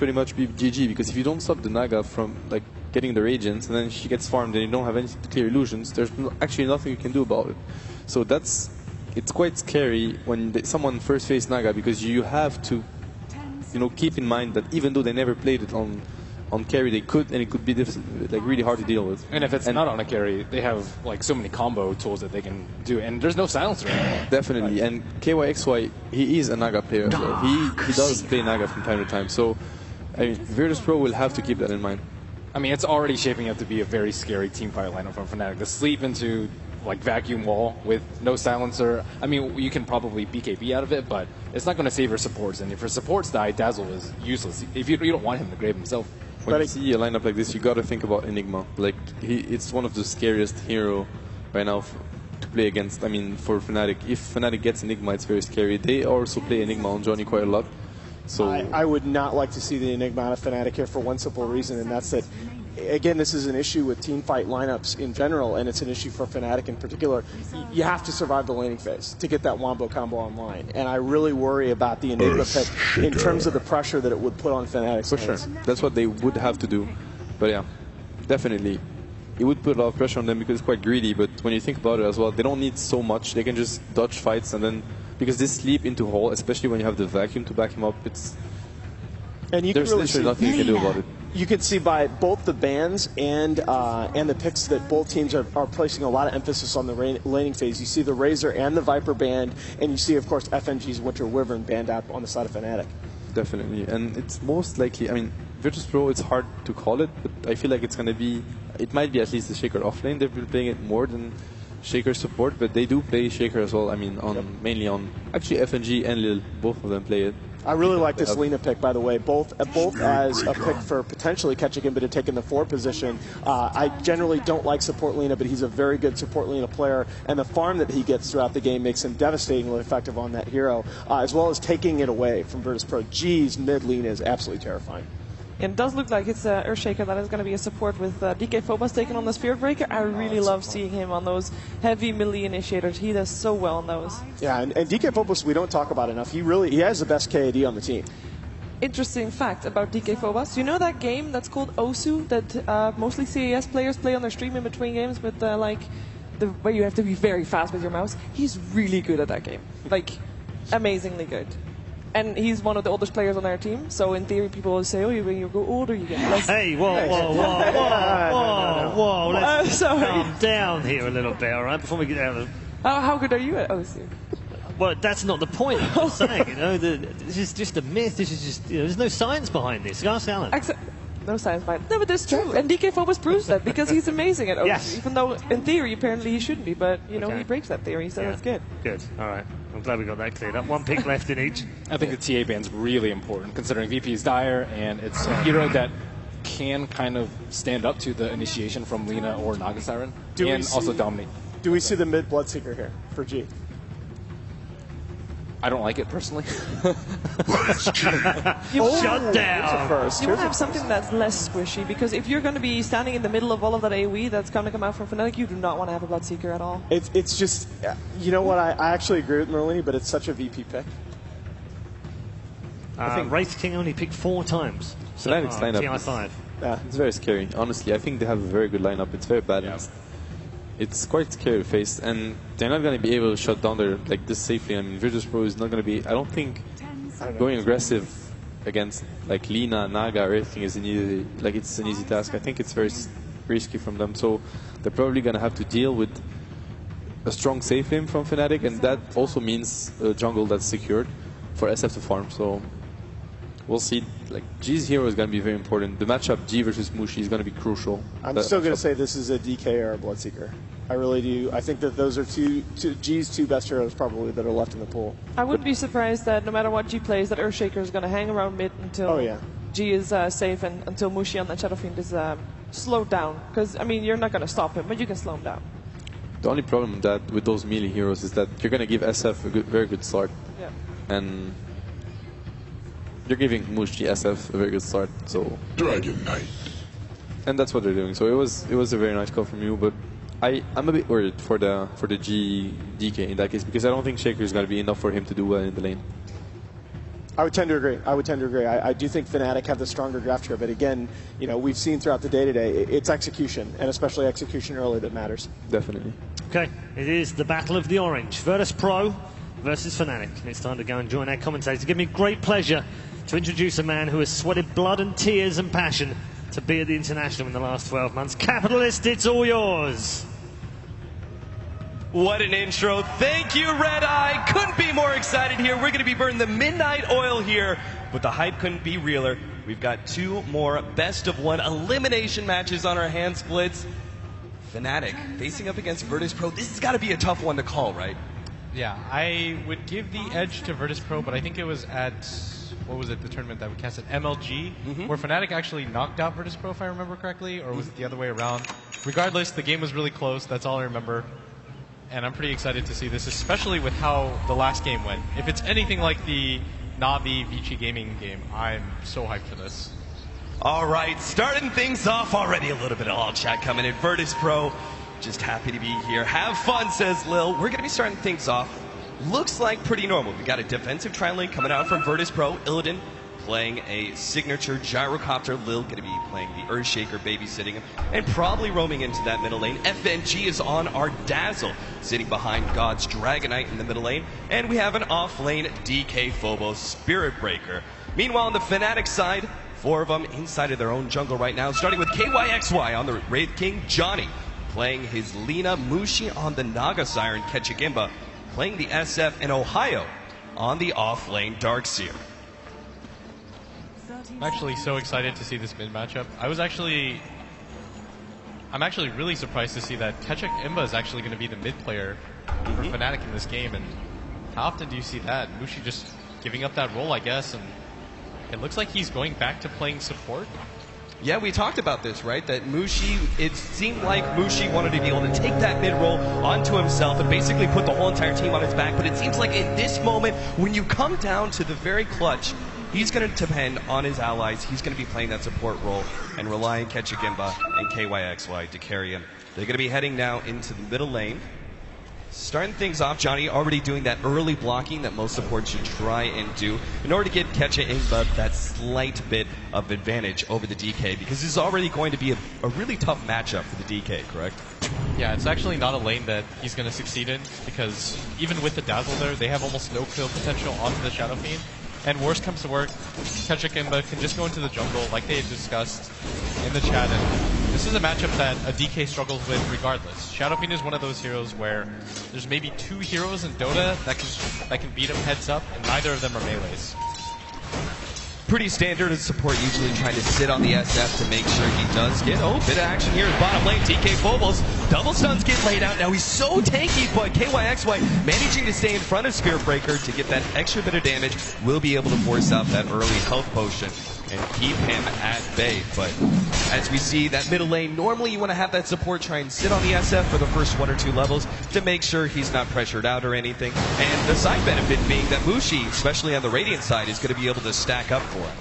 pretty much be GG, because if you don't stop the Naga from like getting the Radiance and then she gets farmed and you don't have anything to clear illusions, there's actually nothing you can do about it. So it's quite scary when someone first face Naga, because you have to, you know, keep in mind that even though they never played it on carry, they could, and it could be like really hard to deal with. And if it's not on a carry, they have like so many combo tools that they can do, and there's no silencer. Definitely, and KYXY, he is a Naga player. So he does play Naga from time to time. So I mean, Virtus Pro will have to keep that in mind. I mean, it's already shaping up to be a very scary teamfight lineup from Fnatic. The sleep into like vacuum wall with no silencer. I mean, you can probably BKB out of it, but it's not going to save your supports. And if your supports die, Dazzle is useless. If you don't want him to grab himself. When you see a lineup like this, you got to think about Enigma. Like it's one of the scariest hero right now to play against. I mean, for Fnatic, if Fnatic gets Enigma, it's very scary. They also play Enigma on Johnny quite a lot. So I would not like to see the Enigma out of Fnatic here for one simple reason, and that's that. Again, this is an issue with teamfight lineups in general, and it's an issue for Fnatic in particular. You have to survive the laning phase to get that Wombo combo online, and I really worry about the Enigma pick in terms of the pressure that it would put on Fnatic. For sure, that's what they would have to do. But yeah, definitely, it would put a lot of pressure on them because it's quite greedy. But when you think about it as well, they don't need so much. They can just dodge fights, and then because they sleep into hole, especially when you have the vacuum to back him up, there's really literally nothing you can do about it. You can see by both the bans and the picks that both teams are placing a lot of emphasis on the laning phase. You see the Razor and the Viper banned, and you see, of course, FNG's Winter Wyvern banned out on the side of Fnatic. Definitely, and it's most likely, I mean, Virtus Pro, it's hard to call it, but I feel like it's going to be, it might be at least the Shaker offlane. They've been playing it more than Shaker support, but they do play Shaker as well. I mean, mainly on, actually FNG and Lil, both of them play it. I really like this Lina pick, by the way, both as a pick for potentially catching him, but to take in the 4 position. I generally don't like support Lina, but he's a very good support Lina player, and the farm that he gets throughout the game makes him devastatingly effective on that hero, as well as taking it away from Virtus Pro. Geez, mid Lina is absolutely terrifying. It does look like it's Earthshaker that is going to be a support with DK Phobos taking on the Spirit Breaker. I really love seeing him on those heavy melee initiators. He does so well on those. Yeah, and DK Phobos we don't talk about enough. He has the best KAD on the team. Interesting fact about DK Phobos. You know that game that's called Osu that mostly CAS players play on their stream in between games with where you have to be very fast with your mouse? He's really good at that game. Like, amazingly good. And he's one of the oldest players on our team, so in theory people will say, oh, when you go older you get less... Hey, whoa, let's calm down here a little bit, alright, before we get out of... How good are you at OSU? Well, that's not the point, I'm just saying, you know, this is just a myth, this is just, you know, there's no science behind this. Ask Alan. No science behind it. No, but that's true, and DK Phobos proves that, because he's amazing at OSU, yes. Even though in theory apparently he shouldn't be, but, you know, he breaks that theory, so that's good. Good, alright. I'm glad we got that cleared up. 1 pick left in each. I think the TA ban's really important, considering VP is dire, and it's a hero that can kind of stand up to the initiation from Lina or Naga Siren, and also dominate. Do we see the mid Bloodseeker here for G? I don't like it personally. Shut down. You want to have something that's less squishy, because if you're going to be standing in the middle of all of that AoE that's going to come out from Fnatic, you do not want to have a Bloodseeker at all. It's just, you know what, I actually agree with Merlini, but it's such a VP pick. I think Wraith King only picked 4 times. So Fnatic's lineup TI5. Yeah, it's very scary. Honestly, I think they have a very good lineup. It's very balanced. Yeah. It's quite scary to face, and they're not going to be able to shut down their like this safely. I mean, Virtus Pro is not going to be. I don't think going aggressive against like Lina, Naga, or anything is it's an easy task. I think it's very risky from them. So they're probably going to have to deal with a strong safe lane from Fnatic, and that also means a jungle that's secured for SF to farm. So we'll see. Like G's hero is going to be very important. The matchup G versus Mushi is going to be crucial. I'm still going to say this is a DK or a Bloodseeker. I really do. I think that those are G's 2 best heroes probably that are left in the pool. I wouldn't be surprised that no matter what G plays, that Earthshaker is going to hang around mid until G is safe, and until Mushi on that Shadow Fiend is slowed down. Because, I mean, you're not going to stop him, but you can slow him down. The only problem with those melee heroes is that you're going to give SF a very good start. Yeah. And you're giving Mushi SF a very good start. So Dragon Knight. And that's what they're doing. So it was a very nice call from you, but I'm a bit worried for the G DK in that case, because I don't think Shaker is going to be enough for him to do well in the lane. I would tend to agree. I do think Fnatic have the stronger draft here, but again, we've seen throughout the day today, it's execution, and especially execution early that matters. Definitely. Okay, it is the battle of the orange. Virtus Pro versus Fnatic. It's time to go and join our commentators. Give me great pleasure to introduce a man who has sweated blood and tears and passion to be at the International in the last 12 months. Capitalist, it's all yours. What an intro. Thank you, Red Eye. Couldn't be more excited here. We're going to be burning the midnight oil here, but the hype couldn't be realer. We've got 2 more best-of-1 elimination matches on our hand splits. Fnatic facing up against Virtus Pro. This has got to be a tough one to call, right? Yeah, I would give the edge to Virtus Pro, but I think it was at, what was it, the tournament that we cast at MLG, where Fnatic actually knocked out Virtus Pro, if I remember correctly, or was it the other way around? Regardless, the game was really close. That's all I remember. And I'm pretty excited to see this, especially with how the last game went. If it's anything like the Navi Vici Gaming game, I'm so hyped for this. All right, starting things off already. A little bit of all chat coming in. Virtus Pro, just happy to be here. Have fun, says Lil. We're going to be starting things off. Looks like pretty normal. We got a defensive tri-lane coming out from Virtus Pro. Illidan playing a signature gyrocopter. Lil going to be playing the Earthshaker, babysitting him, and probably roaming into that middle lane. FNG is on our Dazzle, sitting behind God's Dragonite in the middle lane. And we have an off-lane DK Phobos Spirit Breaker. Meanwhile, on the Fnatic side, 4 of them inside of their own jungle right now, starting with KYXY on the Wraith King. Johnny playing his Lina. Mushi on the Naga Siren. Ketchigimba playing the SF, and Ohio on the off-lane Darkseer. I'm actually so excited to see this mid matchup. I'm actually really surprised to see that Ketchuk Imba is actually going to be the mid player for Fnatic in this game. And how often do you see that? Mushi just giving up that role, I guess, and it looks like he's going back to playing support. Yeah, we talked about this, right? That Mushi, it seemed like Mushi wanted to be able to take that mid role onto himself and basically put the whole entire team on his back. But it seems like in this moment, when you come down to the very clutch, he's going to depend on his allies. He's going to be playing that support role and relying on Ketchigimba and KYXY to carry him. They're going to be heading now into the middle lane. Starting things off, Johnny already doing that early blocking that most supports should try and do in order to get Ketchigimba that slight bit of advantage over the DK, because this is already going to be a really tough matchup for the DK, correct? Yeah, it's actually not a lane that he's going to succeed in, because even with the Dazzle there, they have almost no kill potential onto the Shadow Fiend. And worst comes to worst, Ketchigimba can just go into the jungle like they had discussed in the chat. And this is a matchup that a DK struggles with regardless. Shadow Fiend is one of those heroes where there's maybe 2 heroes in Dota that can beat him heads up, and neither of them are melees. Pretty standard as support, usually trying to sit on the SF to make sure he does get, bit of action here in bottom lane. DK Phobos, double stuns get laid out. Now he's so tanky, but KYXY managing to stay in front of Spirit Breaker to get that extra bit of damage, will be able to force out that early health potion and keep him at bay. But as we see, that middle lane, normally you want to have that support try and sit on the SF for the first 1 or 2 levels to make sure he's not pressured out or anything. And the side benefit being that Mushi, especially on the Radiant side, is going to be able to stack up for him.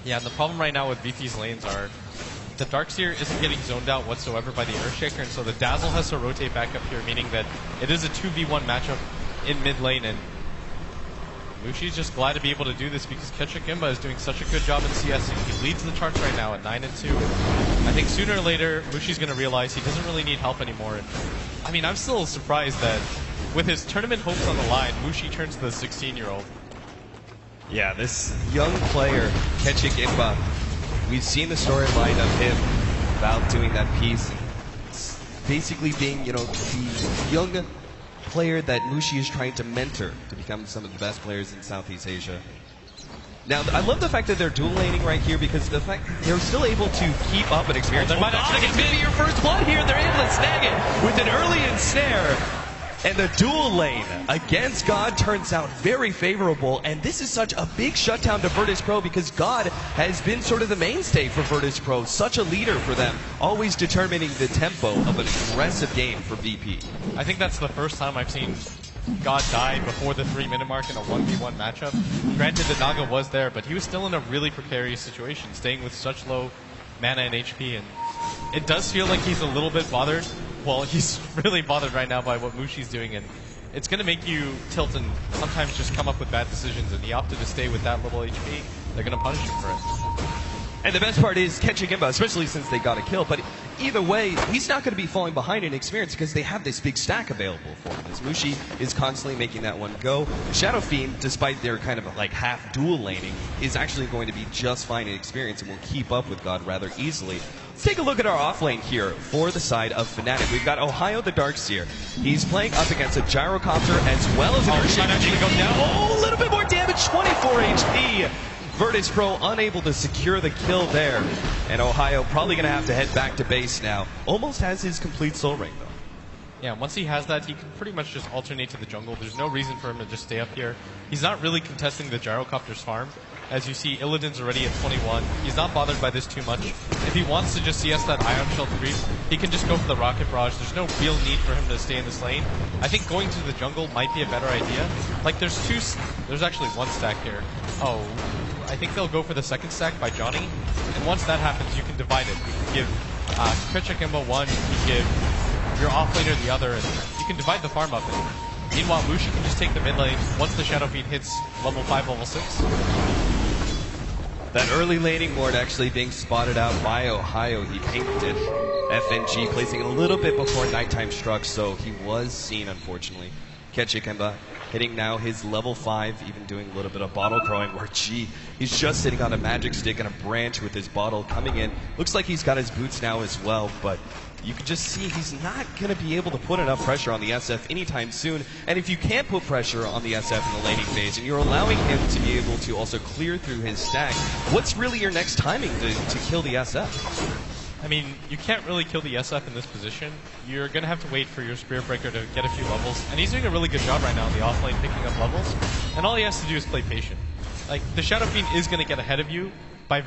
Yeah, and the problem right now with VP's lanes are the Darkseer isn't getting zoned out whatsoever by the Earthshaker, and so the Dazzle has to rotate back up here, meaning that it is a 2v1 matchup in mid lane, and Mushi's just glad to be able to do this because Ketchigimba is doing such a good job in CS. He leads the charts right now at 9-2. I think sooner or later, Mushi's going to realize he doesn't really need help anymore. And, I mean, I'm still surprised that with his tournament hopes on the line, Mushi turns the 16-year-old. Yeah, this young player, Ketchigimba, we've seen the storyline of him about doing that piece. It's basically being, the young player that Mushi is trying to mentor to become some of the best players in Southeast Asia. Now, I love the fact that they're dual laning right here, because the fact they're still able to keep up an experience. There might actually it's going to be your first blood here. They're able to snag it with an early ensnare. And the dual lane against God turns out very favorable. And this is such a big shutdown to Virtus Pro, because God has been sort of the mainstay for Virtus Pro. Such a leader for them, always determining the tempo of an aggressive game for VP. I think that's the first time I've seen God die before the 3-minute mark in a 1v1 matchup. Granted, the Naga was there, but he was still in a really precarious situation, staying with such low mana and HP. And it does feel like he's a little bit bothered. Well, he's really bothered right now by what Mushi's doing, and it's going to make you tilt and sometimes just come up with bad decisions, and he opted to stay with that little HP. They're going to punish him for it. And the best part is catching Imba, especially since they got a kill. But either way, he's not going to be falling behind in experience because they have this big stack available for him. As Mushi is constantly making that one go. Shadow Fiend, despite their kind of like half dual laning, is actually going to be just fine in experience and will keep up with God rather easily. Let's take a look at our offlane here for the side of Fnatic. We've got Ohio the Darkseer. He's playing up against a Gyrocopter as well as an Earthshaker. Actually goes down. Oh, a little bit more damage, 24 HP. Virtus Pro unable to secure the kill there. And Ohio probably going to have to head back to base now. Almost has his complete soul ring, though. Yeah, once he has that, he can pretty much just alternate to the jungle. There's no reason for him to just stay up here. He's not really contesting the Gyrocopter's farm. As you see, Illidan's already at 21. He's not bothered by this too much. If he wants to just CS that Ion Shell creep, he can just go for the Rocket Barrage. There's no real need for him to stay in this lane. I think going to the jungle might be a better idea. Like, there's actually one stack here. Oh, I think they'll go for the second stack by Johnny. And once that happens, you can divide it. You can give Krichik Imba one, you can give your offlaner the other, and you can divide the farm up. And meanwhile, Mushi can just take the mid lane once the Shadow Fiend hits level 5, level 6. That early laning ward actually being spotted out by Ohio. He pinked it. FNG placing a little bit before nighttime struck, so he was seen, unfortunately. Ketchik Imba hitting now his level 5, even doing a little bit of bottle throwing where, he's just sitting on a magic stick and a branch with his bottle coming in. Looks like he's got his boots now as well, but you can just see he's not going to be able to put enough pressure on the SF anytime soon. And if you can't put pressure on the SF in the laning phase and you're allowing him to be able to also clear through his stack, what's really your next timing to kill the SF? I mean, you can't really kill the SF in this position. You're going to have to wait for your Spirit Breaker to get a few levels. And he's doing a really good job right now in the offlane picking up levels. And all he has to do is play patient. Like, the Shadow Fiend is going to get ahead of you by virtue